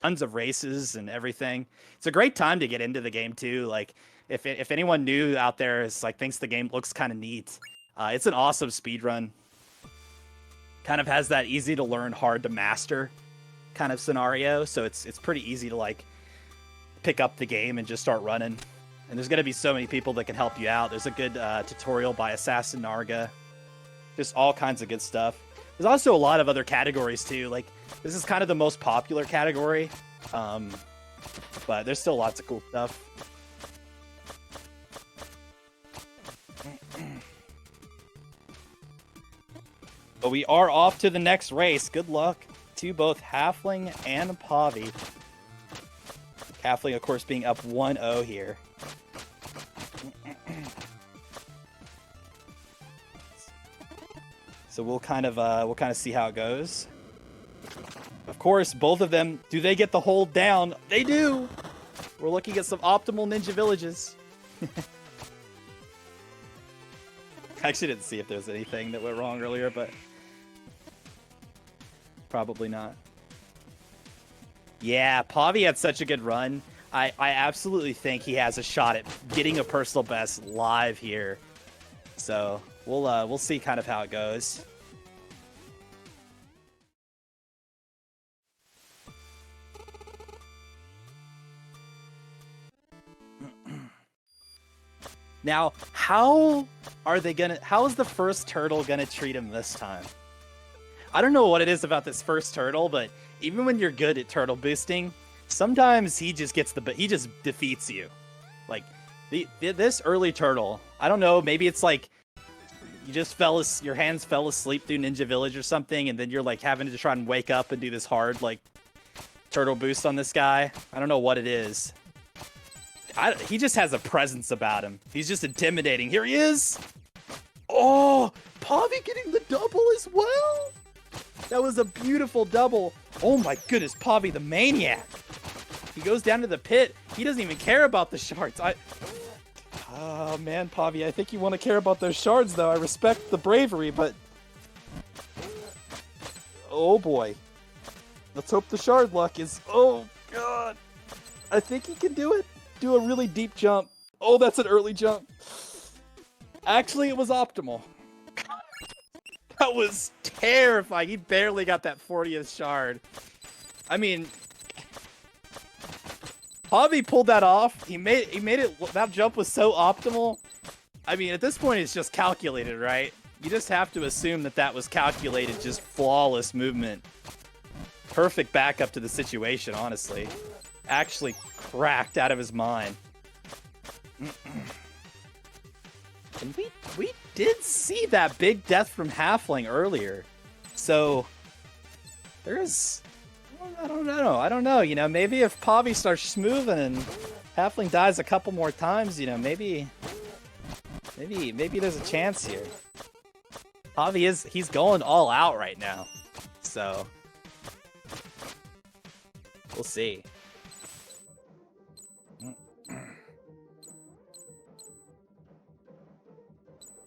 tons of races and everything. It's a great time to get into the game too. Like if anyone new out there is like thinks the game looks kind of neat, it's an awesome speed run. Kind of has that easy to learn, hard to master kind of scenario. So it's pretty easy to like pick up the game and just start running. And there's going to be so many people that can help you out. There's a good tutorial by Assassin Narga. Just all kinds of good stuff. There's also a lot of other categories too. Like this is kind of the most popular category, but there's still lots of cool stuff. But we are off to the next race. Good luck to both Halfling and Pahvi. Halfling, of course, being up 1-0 here. So we'll kind of see how it goes. Of course, both of them, do they get the hold down? They do! We're looking at some optimal ninja villages. I actually didn't see if there was anything that went wrong earlier, but probably not. Yeah, Pahvi had such a good run. I absolutely think he has a shot at getting a personal best live here. So we'll see kind of how it goes. Now, how is the first turtle gonna treat him this time? I don't know what it is about this first turtle, but even when you're good at turtle boosting, sometimes he just defeats you. Like this early turtle, I don't know, maybe it's like you just your hands fell asleep through Ninja Village or something, and then you're like having to try and wake up and do this hard like turtle boost on this guy. I don't know what it is. He just has a presence about him. He's just intimidating. Here he is. Oh, Pahvi getting the double as well. That was a beautiful double. Oh my goodness, Pahvi the maniac. He goes down to the pit. He doesn't even care about the shards. Oh man, Pahvi, I think you want to care about those shards though. I respect the bravery, but oh boy. Let's hope the shard luck is... Oh god. I think he can do it. Do a really deep jump. Oh, that's an early jump. Actually, it was optimal. That was terrifying. He barely got that 40th shard. I mean, Pahvi pulled that off. He made it. That jump was so optimal. I mean, at this point, it's just calculated, right? You just have to assume that was calculated, just flawless movement. Perfect backup to the situation, honestly. Actually cracked out of his mind. And we did see that big death from Halfling earlier. So there's... I don't know. You know, maybe if Pahvi starts smoothing and Halfling dies a couple more times, you know, maybe there's a chance here. Pahvi he's going all out right now. So we'll see.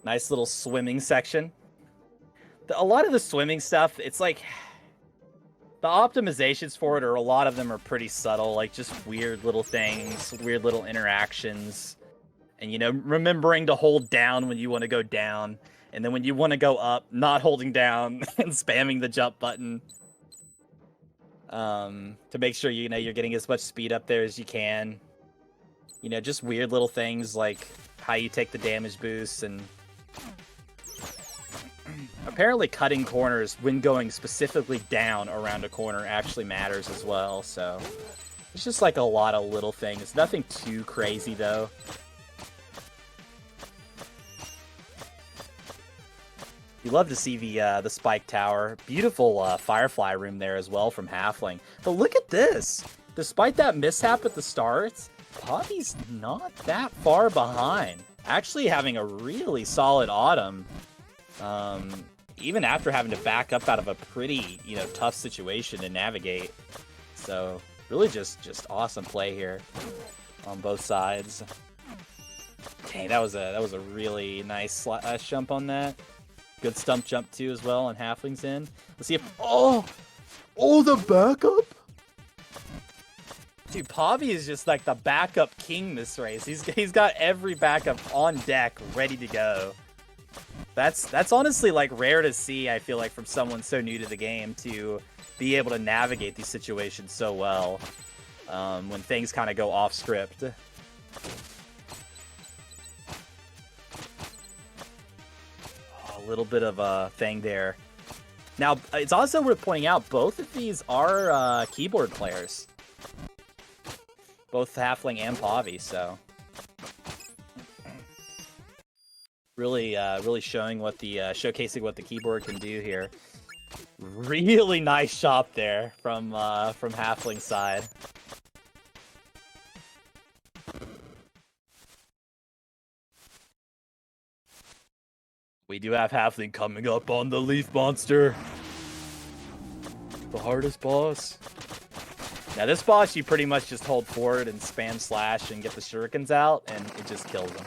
Nice little swimming section. A lot of the swimming stuff, it's like... The optimizations for it, or a lot of them, are pretty subtle. Like, just weird little things, weird little interactions. And, you know, remembering to hold down when you want to go down. And then when you want to go up, not holding down and spamming the jump button. To make sure, you know, you're getting as much speed up there as you can. You know, just weird little things like how you take the damage boosts and... Apparently cutting corners when going specifically down around a corner actually matters as well, so... It's just like a lot of little things. Nothing too crazy, though. You love to see the spike tower. Beautiful firefly room there as well from Halfling. But look at this! Despite that mishap at the start, Pahvi's not that far behind. Actually having a really solid autumn. Even after having to back up out of a pretty, you know, tough situation to navigate. So, really just awesome play here on both sides. Dang, that was a really nice jump on that. Good stump jump too as well on Halfling's in. Let's see if... Oh, the backup? Dude, Pahvi is just like the backup king this race. He's got every backup on deck ready to go. That's honestly like rare to see, I feel like, from someone so new to the game to be able to navigate these situations so well when things kind of go off script. Oh, a little bit of a thing there. Now, it's also worth pointing out, both of these are keyboard players. Both Halfling and Pahvi, so really showing what the showcasing what the keyboard can do here. Really nice shot there from Halfling's side. We do have Halfling coming up on the Leaf Monster, the hardest boss. Now this boss, you pretty much just hold forward and spam slash and get the shurikens out, and it just kills him.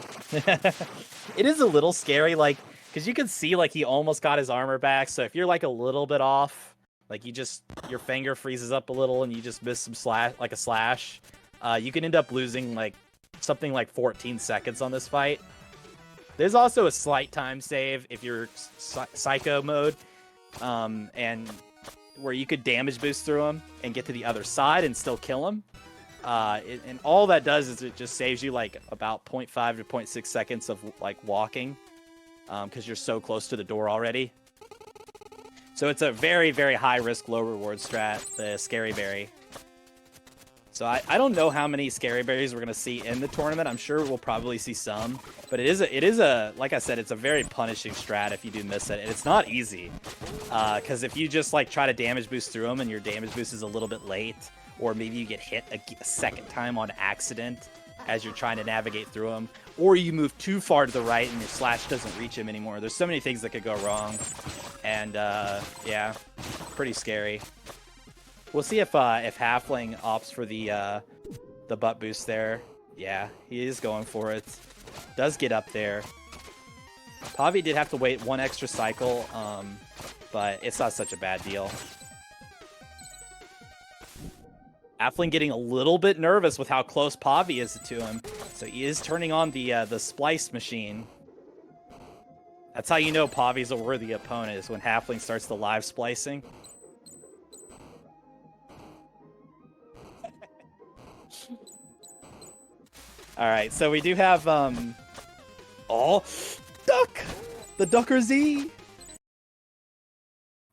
It is a little scary, like, because you can see, like, he almost got his armor back, so if you're, like, a little bit off, like, your finger freezes up a little and you just miss some slash, like a slash, you can end up losing, like, something like 14 seconds on this fight. There's also a slight time save if you're psycho mode, and where you could damage boost through him and get to the other side and still kill him. And all that does is it just saves you like about 0.5 to 0.6 seconds of like walking because you're so close to the door already. So it's a very, very high risk, low reward strat, the Scary Berry. So I don't know how many Scary Berries we're going to see in the tournament. I'm sure we'll probably see some, but it is a like I said, it's a very punishing strat if you do miss it, and it's not easy. Because if you just like try to damage boost through them and your damage boost is a little bit late, or maybe you get hit a second time on accident as you're trying to navigate through them, or you move too far to the right and your slash doesn't reach him anymore. There's so many things that could go wrong, and yeah, pretty scary. We'll see if Halfling opts for the butt boost there. Yeah, he is going for it. Does get up there. Pahvi did have to wait one extra cycle, but it's not such a bad deal. Halfling getting a little bit nervous with how close Pahvi is to him, so he is turning on the splice machine. That's how you know Pahvi's a worthy opponent, is when Halfling starts the live splicing. Alright, so we do have, oh, duck! The Ducker Z!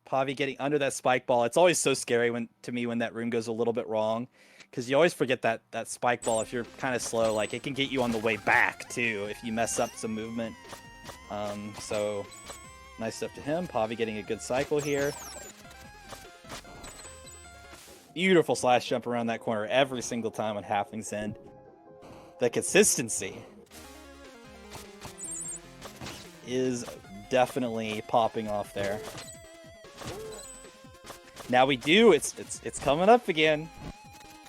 Pahvi getting under that spike ball. It's always so scary to me when that room goes a little bit wrong, because you always forget that spike ball, if you're kind of slow, like, it can get you on the way back, too, if you mess up some movement. So, nice stuff to him. Pahvi getting a good cycle here. Beautiful slash jump around that corner every single time on Halfling's end. The consistency is definitely popping off there. Now we do, it's coming up again.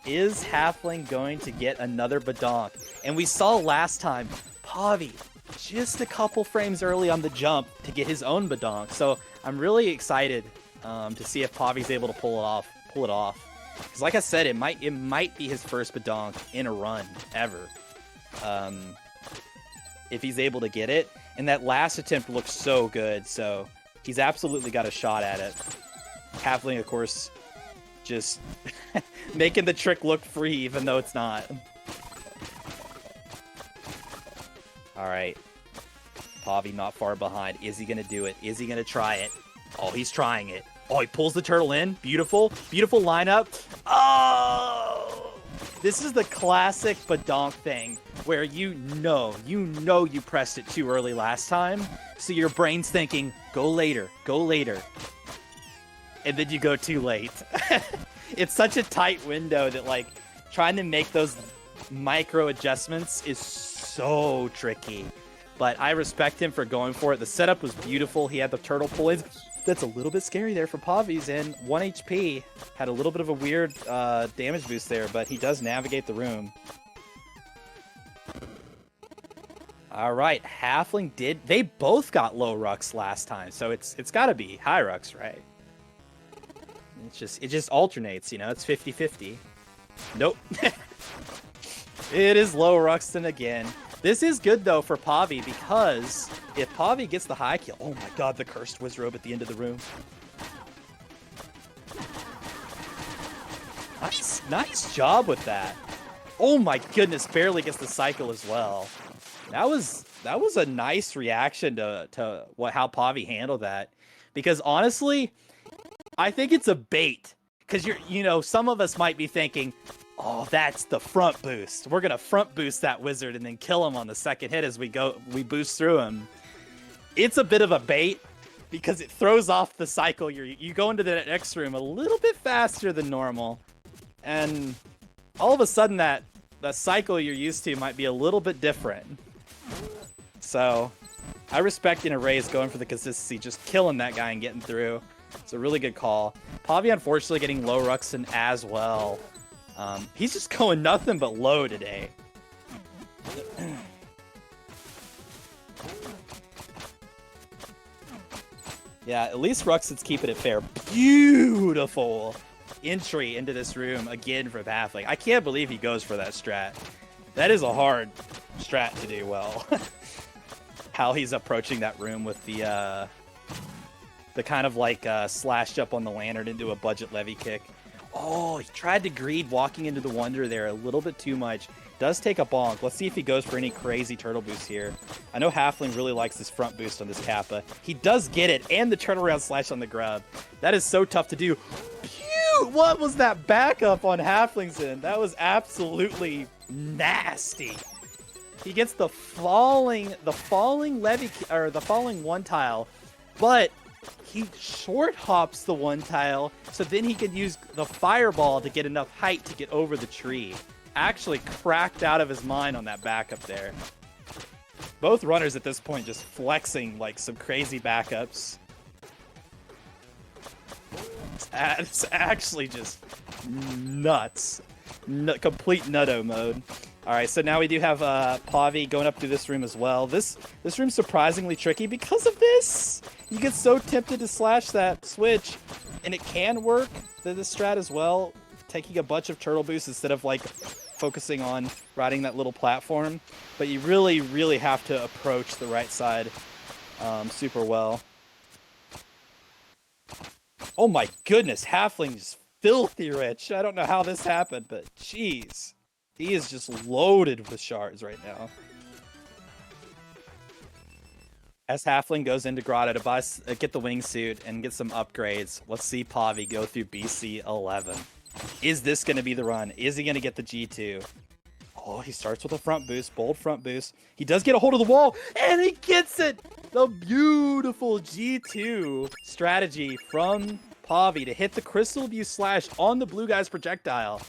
Is Halfling going to get another badonk? And we saw last time, Pahvi just a couple frames early on the jump to get his own badonk. So I'm really excited to see if Pahvi's able to pull it off. Because like I said, it might be his first badonk in a run ever. If he's able to get it. And that last attempt looks so good, so he's absolutely got a shot at it. Halfling, of course, just making the trick look free, even though it's not. Alright. Pahvi not far behind. Is he going to do it? Is he going to try it? Oh, he's trying it. Oh, he pulls the turtle in. Beautiful. Beautiful lineup. Oh! This is the classic badonk thing, where you know you pressed it too early last time, so your brain's thinking, go later. And then you go too late. It's such a tight window that, like, trying to make those micro adjustments is so tricky. But I respect him for going for it. The setup was beautiful. He had the turtle pull-ins. That's a little bit scary there for Pahvi's, and 1 HP. Had a little bit of a weird damage boost there, but he does navigate the room. Alright, Halfling did... They both got low rucks last time, so it's got to be high rucks, right? It just alternates, you know? It's 50-50. Nope. It is low Ruxton again. This is good, though, for Pahvi, because if Pahvi gets the high kill... Oh, my God, the Cursed Wizrobe at the end of the room. Nice job with that. Oh, my goodness, barely gets the cycle as well. That was a nice reaction to how Pahvi handled that. Because, honestly, I think it's a bait. Because, some of us might be thinking... Oh, that's the front boost. We're going to front boost that wizard and then kill him on the second hit as we boost through him. It's a bit of a bait because it throws off the cycle. You go into the next room a little bit faster than normal. And all of a sudden the cycle you're used to might be a little bit different. So I respect Raze going for the consistency, just killing that guy and getting through. It's a really good call. Pahvi unfortunately getting low Ruxton as well. He's just going nothing but low today. Yeah, at least Ruxton's keeping it fair. Beautiful entry into this room again for Halfling. I can't believe he goes for that strat. That is a hard strat to do well. How he's approaching that room with the kind of like slashed up on the lantern into a budget levy kick. Oh, he tried to greed walking into the Wonder there a little bit too much. Does take a bonk. Let's see if he goes for any crazy turtle boost here. I know Halfling really likes this front boost on this Kappa. He does get it, and the turnaround slash on the grub. That is so tough to do. Pew! What was that backup on Halfling's end? That was absolutely nasty. He gets the falling levy, or the falling one tile, but he short hops the one tile, so then he can use the fireball to get enough height to get over the tree. Actually cracked out of his mind on that backup there. Both runners at this point just flexing like some crazy backups. It's actually just nuts. Complete nutto mode. Alright, so now we do have Pahvi going up through this room as well. This room's surprisingly tricky because of this. You get so tempted to slash that switch, and it can work, this strat as well, taking a bunch of turtle boosts instead of like focusing on riding that little platform. But you really, really have to approach the right side super well. Oh my goodness, Halfling's filthy rich. I don't know how this happened, but jeez. He is just loaded with shards right now. As Halfling goes into Grotto to buy, get the wingsuit and get some upgrades, let's see Pahvi go through BC 11. Is this going to be the run? Is he going to get the G2? Oh, he starts with a front boost, bold front boost. He does get a hold of the wall, and he gets it! The beautiful G2 strategy from Pahvi to hit the Crystal Abuse Slash on the blue guy's projectile.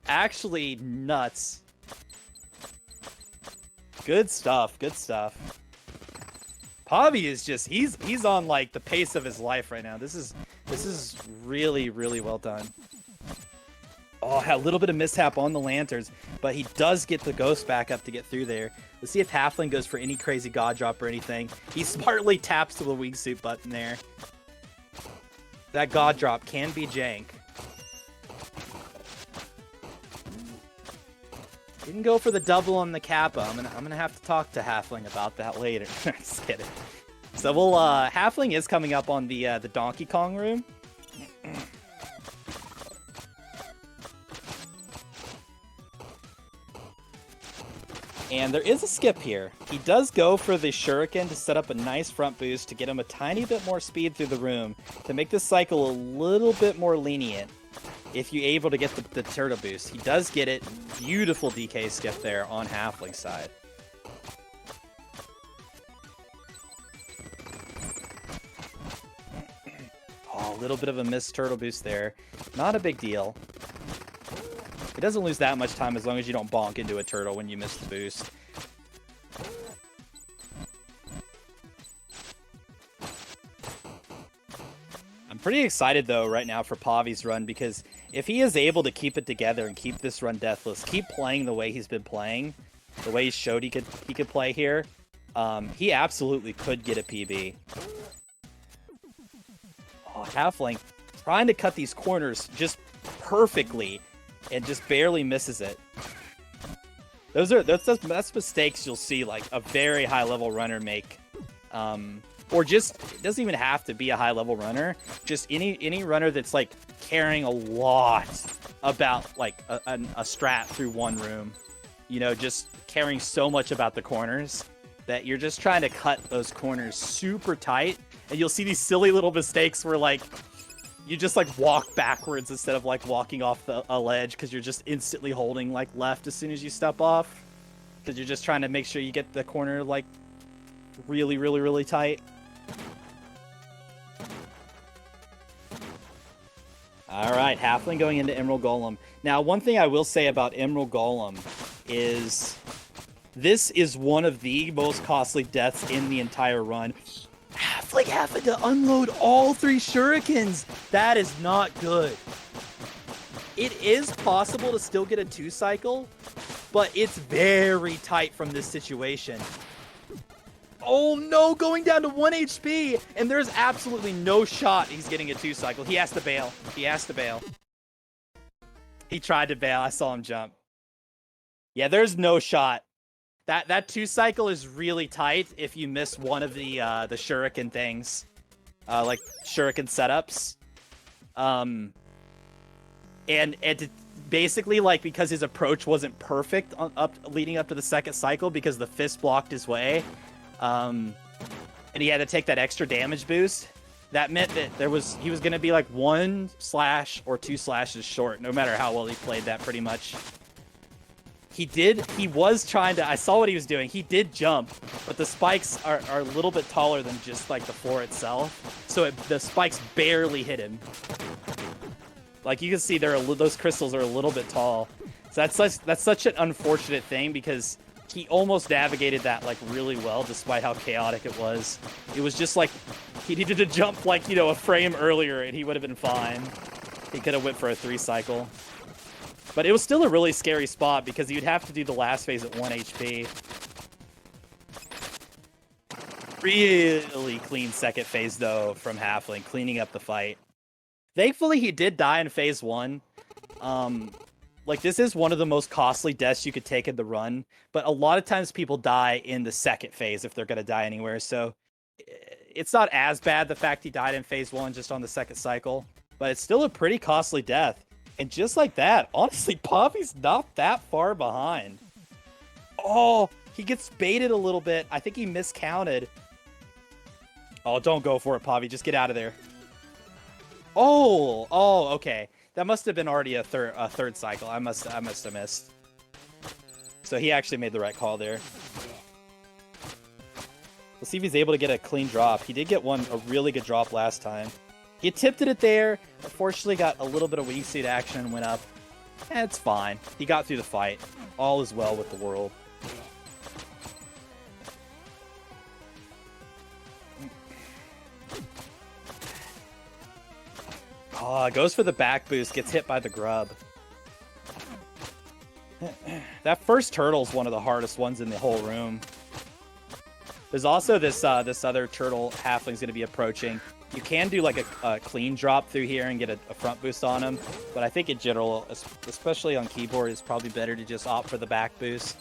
Actually nuts. Good stuff, good stuff. Pahvi is just, he's on like the pace of his life right now. This is really, really well done. Oh, had a little bit of mishap on the lanterns, but he does get the ghost back up to get through there. Let's see if Halfling goes for any crazy god drop or anything. He smartly taps to the wingsuit button there. That god drop can be jank. Didn't go for the double on the Kappa. I'm gonna have to talk to Halfling about that later. Just kidding. So we'll Halfling is coming up on the Donkey Kong room. And there is a skip here. He does go for the Shuriken to set up a nice front boost to get him a tiny bit more speed through the room to make this cycle a little bit more lenient. If you're able to get the turtle boost. He does get it. Beautiful DK skip there on Halfling's side. Oh, a little bit of a missed turtle boost there. Not a big deal. It doesn't lose that much time as long as you don't bonk into a turtle when you miss the boost. I'm pretty excited, though, right now for Pahvi's run, because if he is able to keep it together and keep this run deathless, keep playing the way he's been playing, the way he showed he could play here, he absolutely could get a PB. Oh, Halfling trying to cut these corners just perfectly. and just barely misses it. That's mistakes you'll see like a very high level runner make. Or just, it doesn't even have to be a high level runner. Just any runner that's like caring a lot about like a strat through one room. You know, just caring so much about the corners that you're just trying to cut those corners super tight. And you'll see these silly little mistakes where like you just like walk backwards instead of like walking off a ledge because you're just instantly holding like left as soon as you step off. Because you're just trying to make sure you get the corner like really, really, really tight. Alright, Halfling going into Emerald Golem. Now, one thing I will say about Emerald Golem is this is one of the most costly deaths in the entire run. Halfling having to unload all 3 shurikens! That is not good. It is possible to still get a 2-cycle, but it's very tight from this situation. Oh no, going down to 1 HP, and there's absolutely no shot he's getting a 2-cycle. He has to bail. He has to bail. He tried to bail. I saw him jump. Yeah, there's no shot. That 2-cycle is really tight if you miss one of the shuriken things, like shuriken setups. And basically, like, because his approach wasn't perfect leading up to the 2nd cycle because the fist blocked his way. And he had to take that extra damage boost. That meant that he was going to be like 1 slash or 2 slashes short, no matter how well he played that pretty much. He was trying to, I saw what he was doing. He did jump, but the spikes are a little bit taller than just like the floor itself. So the spikes barely hit him. Like you can see those crystals are a little bit tall. So that's such an unfortunate thing because he almost navigated that like really well despite how chaotic it was. It was just like he needed to jump like, you know, a frame earlier and he would have been fine. He could have went for a 3-cycle. But it was still a really scary spot because you'd have to do the last phase at 1 HP. Really clean 2nd phase though from Halfling, cleaning up the fight. Thankfully he did die in phase 1. Like, this is one of the most costly deaths you could take in the run, but a lot of times people die in the 2nd phase if they're going to die anywhere, so it's not as bad the fact he died in phase 1 just on the 2nd cycle, but it's still a pretty costly death. And just like that, honestly, Pahvi's not that far behind. Oh, he gets baited a little bit. I think he miscounted. Oh, don't go for it, Pahvi. Just get out of there. Oh, okay. That must have been already a third cycle. I must have missed. So he actually made the right call there. We'll see if he's able to get a clean drop. He did get a really good drop last time. He tipped it there. Unfortunately, got a little bit of weak seat action and went up. It's fine. He got through the fight. All is well with the world. Oh, goes for the back boost, gets hit by the grub. That first turtle's one of the hardest ones in the whole room. There's also this other turtle Halfling's going to be approaching. You can do like a clean drop through here and get a front boost on him, but I think in general, especially on keyboard, it's probably better to just opt for the back boost.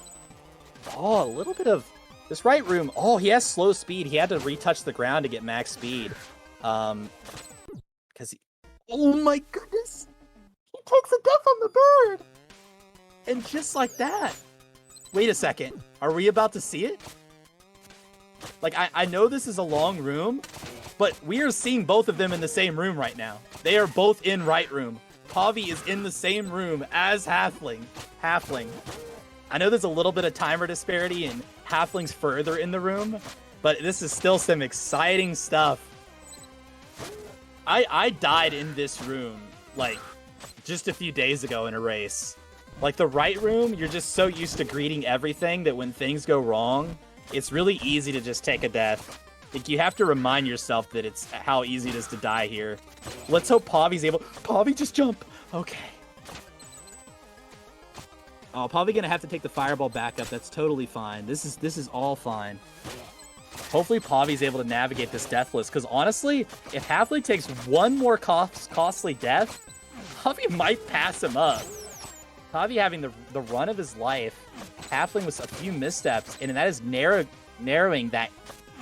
Oh, a little bit of this right room. Oh, he has slow speed. He had to retouch the ground to get max speed. Because oh my goodness! He takes a death on the bird! And just like that. Wait a second. Are we about to see it? Like, I know this is a long room, but we are seeing both of them in the same room right now. They are both in right room. Pahvi is in the same room as Halfling. I know there's a little bit of timer disparity and Halfling's further in the room, but this is still some exciting stuff. I died in this room, like, just a few days ago in a race. Like, the right room, you're just so used to greeting everything that when things go wrong, it's really easy to just take a death. Like, you have to remind yourself that it's how easy it is to die here. Let's hope Pahvi's able... Pahvi, just jump! Okay. Oh, Pahvi gonna have to take the fireball back up. That's totally fine. This is all fine. Hopefully Pahvi's able to navigate this deathless, because honestly, if Halfling takes one more costly death, Pahvi might pass him up. Pavi having the run of his life. Halfling with a few missteps, and that is narrowing that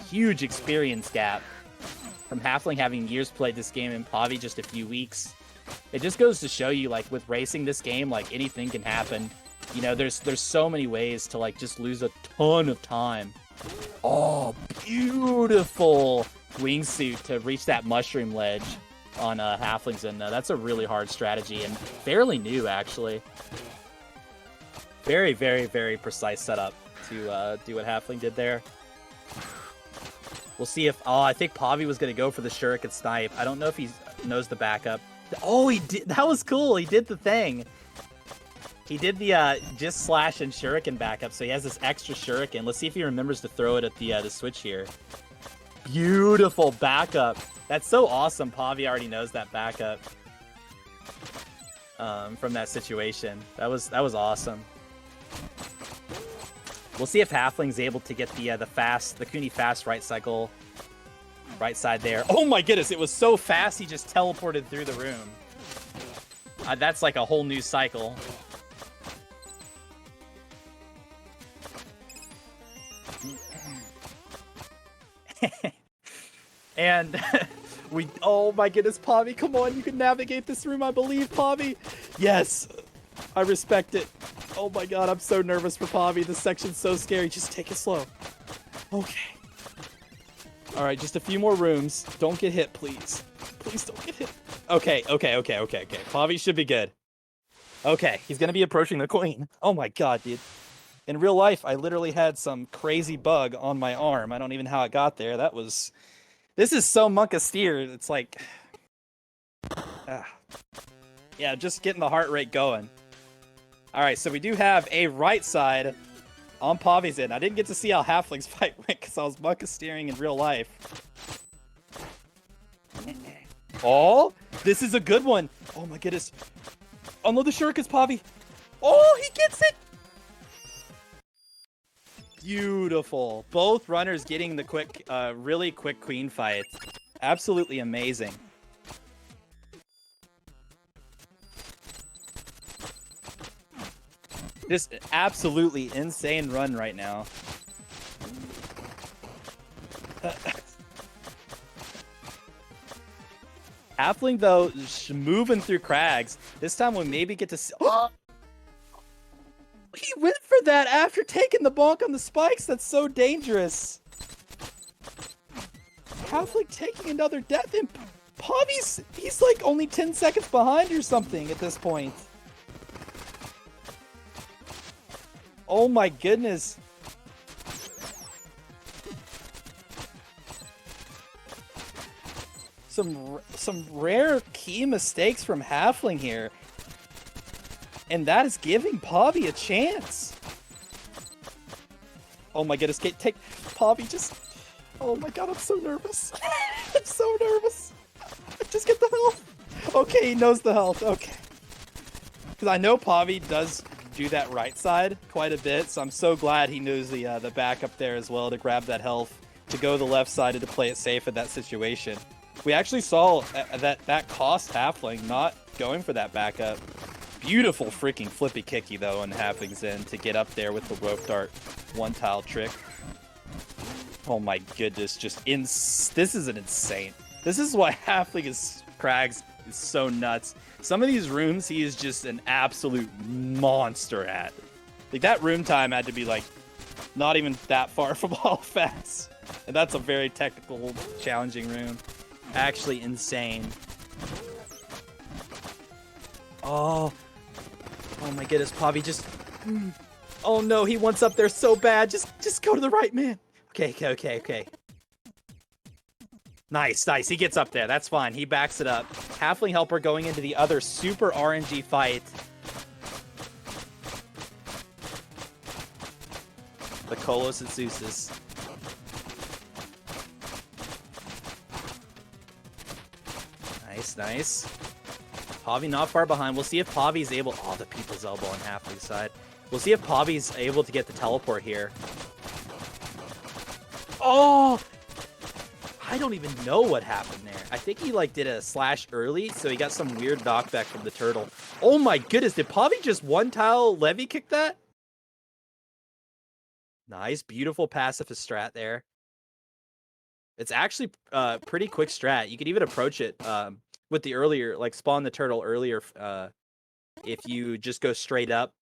huge experience gap from Halfling having years played this game and Pavi just a few weeks. It just goes to show you, like, with racing this game, like, anything can happen. You know, there's so many ways to, like, just lose a ton of time. Oh, beautiful wingsuit to reach that mushroom ledge on Halflings, and that's a really hard strategy and fairly new, actually. Very, very, very precise setup to do what Halfling did there. We'll see if... Oh, I think Pavi was going to go for the Shuriken Snipe. I don't know if he knows the backup. Oh, he did. That was cool. He did the thing. He did the just slash and Shuriken backup, so he has this extra Shuriken. Let's see if he remembers to throw it at the switch here. Beautiful backup. That's so awesome. Pavi already knows that backup from that situation. That was awesome. We'll see if Halfling's able to get the Kuni fast right cycle, right side there. Oh my goodness, it was so fast he just teleported through the room. That's like a whole new cycle. And oh my goodness, Pavi, come on, you can navigate this room, I believe, Pavi. Yes, I respect it. Oh my god, I'm so nervous for Pavi. This section's so scary. Just take it slow. Okay. Alright, just a few more rooms. Don't get hit, please. Please don't get hit. Okay. Pavi should be good. Okay, he's gonna be approaching the queen. Oh my god, dude. In real life, I literally had some crazy bug on my arm. I don't even know how it got there. That was... This is so monk austere. It's like... Yeah, just getting the heart rate going. Alright, so we do have a right side on Pavi's end. I didn't get to see how Halfling's fight went because I was monk austering in real life. Oh, this is a good one. Oh my goodness. Unload the shurikens, Pavi. Oh, he gets it. Beautiful. Both runners getting the quick, really quick queen fight. Absolutely amazing. Just absolutely insane run right now. Halfling, though, moving through crags. This time we'll maybe get to see... Oh! He went for that after taking the bonk on the spikes. That's so dangerous. Halfling taking another death, and Pavi's... He's like only 10 seconds behind or something at this point. Oh my goodness. Some rare key mistakes from Halfling here. And that is giving Pavi a chance. Oh my goodness, take Pavi just... Oh my god, I'm so nervous. I'm so nervous. Just get the health. Okay, he knows the health, okay. Because I know Pavi does do that right side quite a bit, so I'm so glad he knows the backup there as well to grab that health, to go the left side and to play it safe in that situation. We actually saw that cost Halfling not going for that backup. Beautiful freaking flippy kicky though on Halfling's end to get up there with the rope dart one tile trick. Oh my goodness, this is an insane. This is why Halfling is Crags is so nuts. Some of these rooms he is just an absolute monster at. Like that room time had to be like not even that far from all fast. And that's a very technical, challenging room. Actually insane. Oh my goodness, Pavi just... Oh no, he wants up there so bad. Just go to the right, man. Okay. Nice. He gets up there. That's fine. He backs it up. HalflingHelper going into the other super RNG fight. The Kolos and Zeus's. Nice. Pavi not far behind. We'll see if Pavi's able... Oh, the people's elbow on Halfling's side. We'll see if Pavi's able to get the teleport here. Oh! I don't even know what happened there. I think he, like, did a slash early, so he got some weird knockback from the turtle. Oh my goodness, did Pahvi just one tile levy kick that? Nice, beautiful pacifist strat there. It's actually pretty quick strat. You could even approach it with the earlier, like spawn the turtle earlier if you just go straight up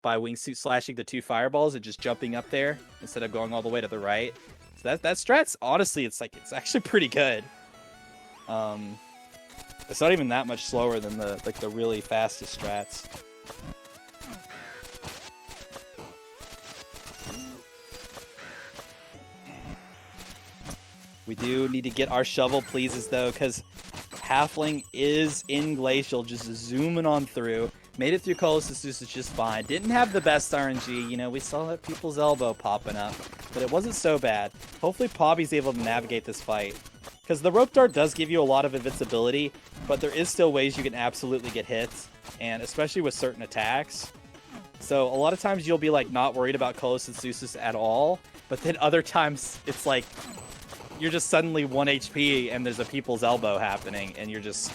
by wingsuit slashing the 2 fireballs and just jumping up there instead of going all the way to the right. So that strat's honestly, it's actually pretty good. It's not even that much slower than the really fastest strats. We do need to get our shovel pleases though, because Halfling is in Glacial, just zooming on through. Made it through Colossus just fine. Didn't have the best RNG, you know, we saw that people's elbow popping up, but it wasn't so bad. Hopefully Pahvi's able to navigate this fight. Because the rope dart does give you a lot of invincibility, but there is still ways you can absolutely get hit, and especially with certain attacks. So a lot of times you'll be like not worried about Colossus at all, but then other times it's like you're just suddenly 1 HP and there's a people's elbow happening and you're just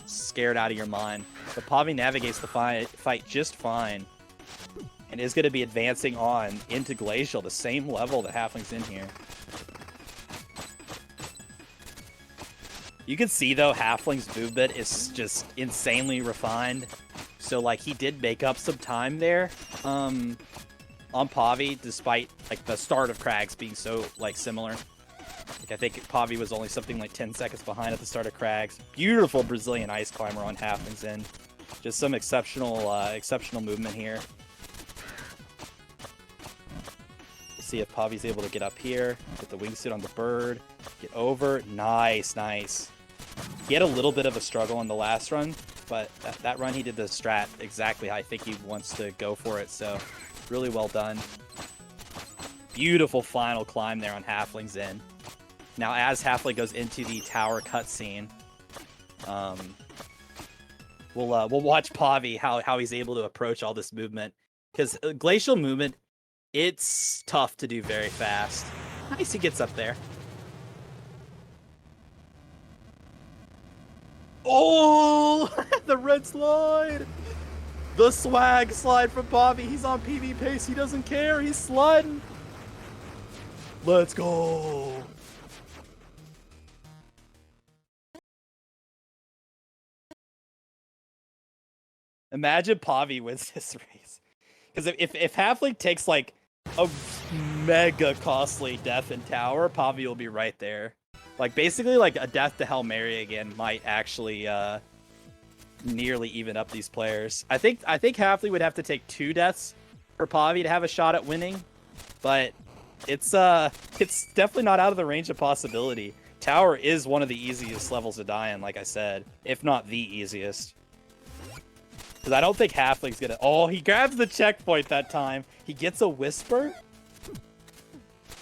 scared out of your mind. But Pahvi navigates the fight just fine and is going to be advancing on into Glacial, the same level that Halfling's in here. You can see though Halfling's movement is just insanely refined. So like he did make up some time there on Pahvi, despite like the start of Crags being so like similar. Like I think Pahvi was only something like 10 seconds behind at the start of Crags. Beautiful Brazilian ice climber on Halfling's end. Just some exceptional exceptional movement here. We'll see if Pahvi's able to get up here, get the wingsuit on the bird, get over. Nice, nice. He had a little bit of a struggle in the last run, but that run he did the strat exactly how I think he wants to go for it, so really well done. Beautiful final climb there on Halfling's end. Now as Halfling goes into the tower cutscene, we'll watch Pahvi how he's able to approach all this movement, because glacial movement, it's tough to do very fast. Nice, he gets up there. Oh, the red slide! The swag slide from Pahvi. He's on PV pace. He doesn't care. He's sliding. Let's go. Imagine Pahvi wins this race. Because if Halfling takes like a mega costly death in tower, Pahvi will be right there. Like basically like a death to Hail Mary again might actually nearly even up these players. I think Halfling would have to take 2 deaths for Pahvi to have a shot at winning, but it's definitely not out of the range of possibility. Tower is one of the easiest levels to die in, like I said, if not the easiest. Because I don't think Halfling's gonna. Oh, he grabs the checkpoint that time. He gets a whisper.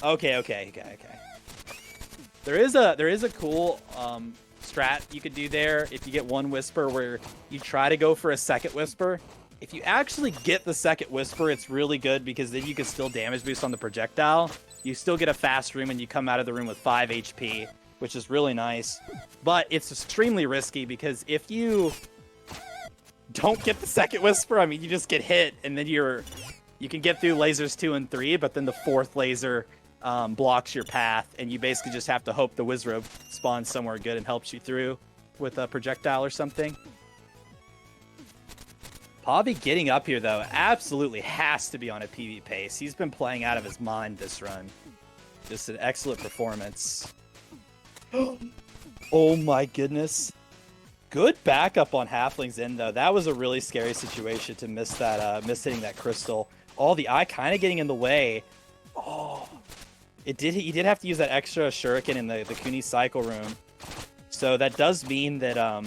Okay. There is a cool strat you could do there if you get 1 whisper where you try to go for a second whisper. If you actually get the second whisper, it's really good because then you can still damage boost on the projectile. You still get a fast room and you come out of the room with 5 HP, which is really nice. But it's extremely risky because if you don't get the second whisper, I mean, you just get hit and then you can get through lasers 2 and 3, but then the 4th laser blocks your path, and you basically just have to hope the Wizrobe spawns somewhere good and helps you through with a projectile or something. Pahvi getting up here, though, absolutely has to be on a PV pace. He's been playing out of his mind this run. Just an excellent performance. Oh my goodness. Good backup on Halfling's end, though. That was a really scary situation to miss that, miss hitting that crystal. Oh, the eye kind of getting in the way. Oh. He did have to use that extra shuriken in the Kuni cycle room. So that does mean that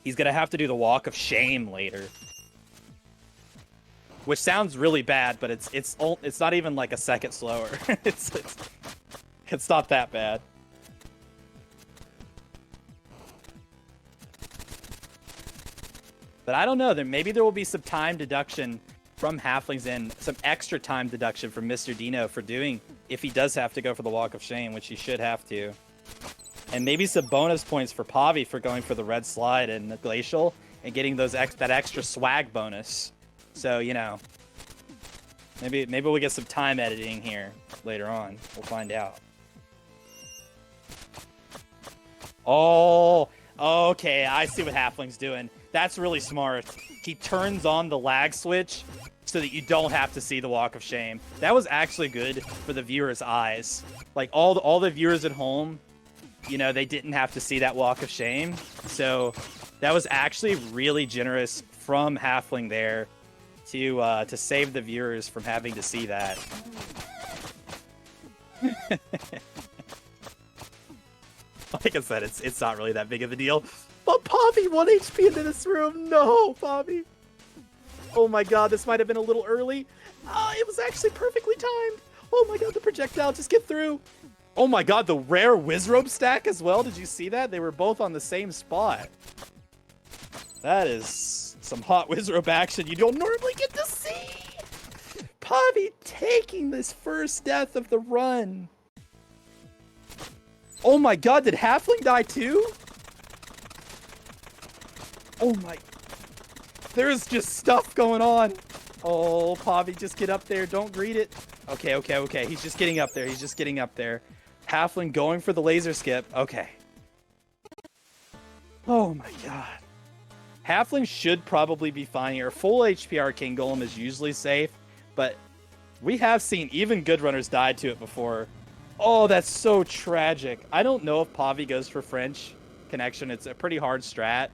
he's gonna have to do the walk of shame later. Which sounds really bad, but it's not even like a second slower. it's not that bad. But I don't know, maybe there will be some time deduction from Halfling's end, some extra time deduction from Mr. Dino for doing, if he does have to go for the Walk of Shame, which he should have to. And maybe some bonus points for Pahvi for going for the red slide and the Glacial. and getting that extra swag bonus. So, you know, maybe we'll get some time editing here later on. We'll find out. Oh, okay, I see what Halfling's doing. That's really smart. He turns on the lag switch so that you don't have to see the walk of shame. That was actually good for the viewers' eyes. Like, all the viewers at home, you know, they didn't have to see that walk of shame. So that was actually really generous from Halfling there to save the viewers from having to see that. Like I said, it's not really that big of a deal. But Pahvi, 1 HP into this room. No, Pahvi. Oh my god, this might have been a little early. It was actually perfectly timed. Oh my god, the projectile just get through. Oh my god, the rare Wizrobe stack as well. Did you see that? They were both on the same spot. That is some hot Wizrobe action you don't normally get to see. Pahvi taking this first death of the run. Oh my god, did Halfling die too? Oh my... There's just stuff going on. Oh, Pahvi, just get up there. Don't greet it. Okay, okay, okay. He's just getting up there. He's just getting up there. Halfling going for the laser skip. Okay. Oh my god. Halfling should probably be fine here. Full HP Arcane Golem is usually safe, but we have seen even good runners die to it before. Oh, that's so tragic. I don't know if Pahvi goes for French Connection. It's a pretty hard strat,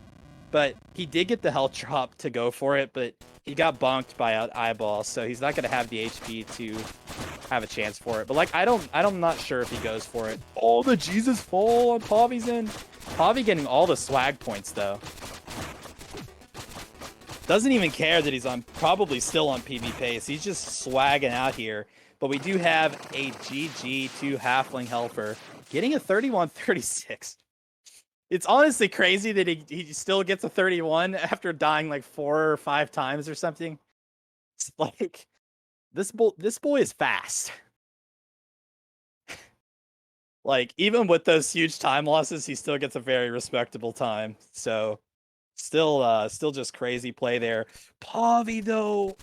but he did get the health drop to go for it, but he got bonked by an eyeball, so he's not going to have the HP to have a chance for it. But like, I'm not sure if he goes for it. Oh, the Jesus fall on Pahvi's end. Pahvi getting all the swag points though. Doesn't even care that he's probably still on PB pace. He's just swagging out here. But we do have a GG to HalflingHelper, getting a 31-36. It's honestly crazy that he still gets a 31 after dying like 4 or 5 times or something. It's like, this boy is fast. Like, even with those huge time losses, he still gets a very respectable time. So, still just crazy play there. Pahvi, though,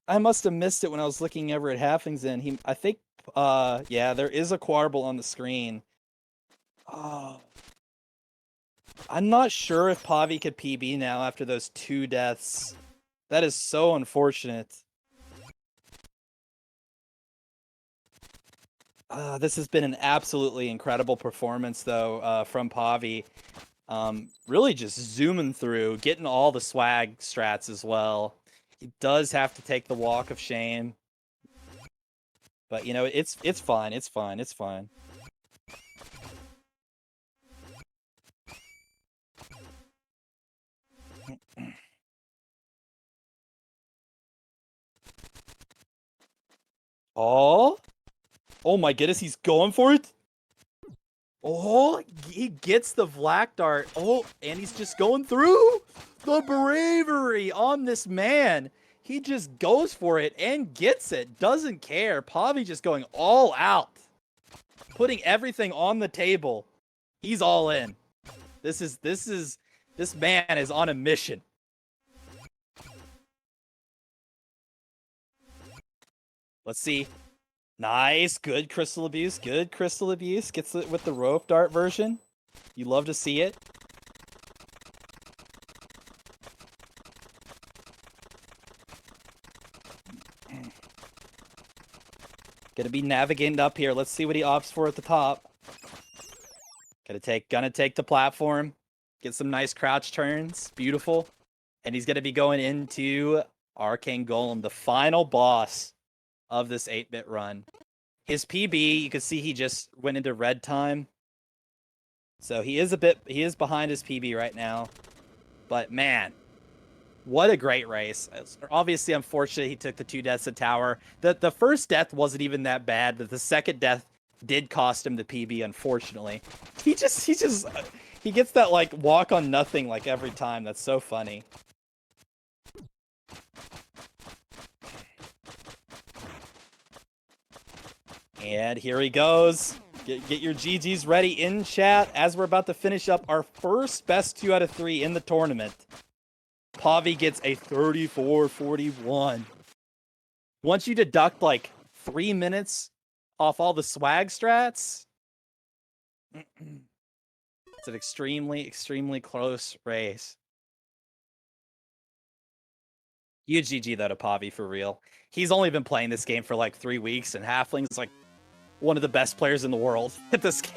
I must have missed it when I was looking over at Halfling's end. I think, yeah, there is a Quarble on the screen. Oh. I'm not sure if Pahvi could PB now after those 2 deaths. That is so unfortunate. This has been an absolutely incredible performance, though, from Pahvi. Really just zooming through, getting all the swag strats as well. He does have to take the walk of shame. But, you know, it's fine. It's fine. It's fine. Oh. Oh my goodness, he's going for it. Oh, he gets the Black Dart. Oh, and he's just going through. The bravery on this man. He just goes for it and gets it. Doesn't care. Pahvi just going all out. Putting everything on the table. He's all in. This man is on a mission. Let's see. Nice. Good crystal abuse. Good crystal abuse. Gets it with the rope dart version. You love to see it. Gonna be navigating up here. Let's see what he opts for at the top. Gonna take the platform. Get some nice crouch turns. Beautiful. And he's gonna be going into Arcane Golem, the final boss of this 8-bit run. His PB, you can see he just went into red time. So he is behind his PB right now. But man, what a great race. It's obviously unfortunate he took the 2 deaths at tower. The first death wasn't even that bad, but the second death did cost him the PB, unfortunately. He gets that like walk on nothing like every time. That's so funny. And here he goes. Get your GGs ready in chat as we're about to finish up our first best 2 out of 3 in the tournament. Pahvi gets a 34-41. Once you deduct like 3 minutes off all the swag strats, it's an extremely close race. Huge GG though to Pahvi for real. He's only been playing this game for like 3 weeks, and Halfling's like one of the best players in the world at this game.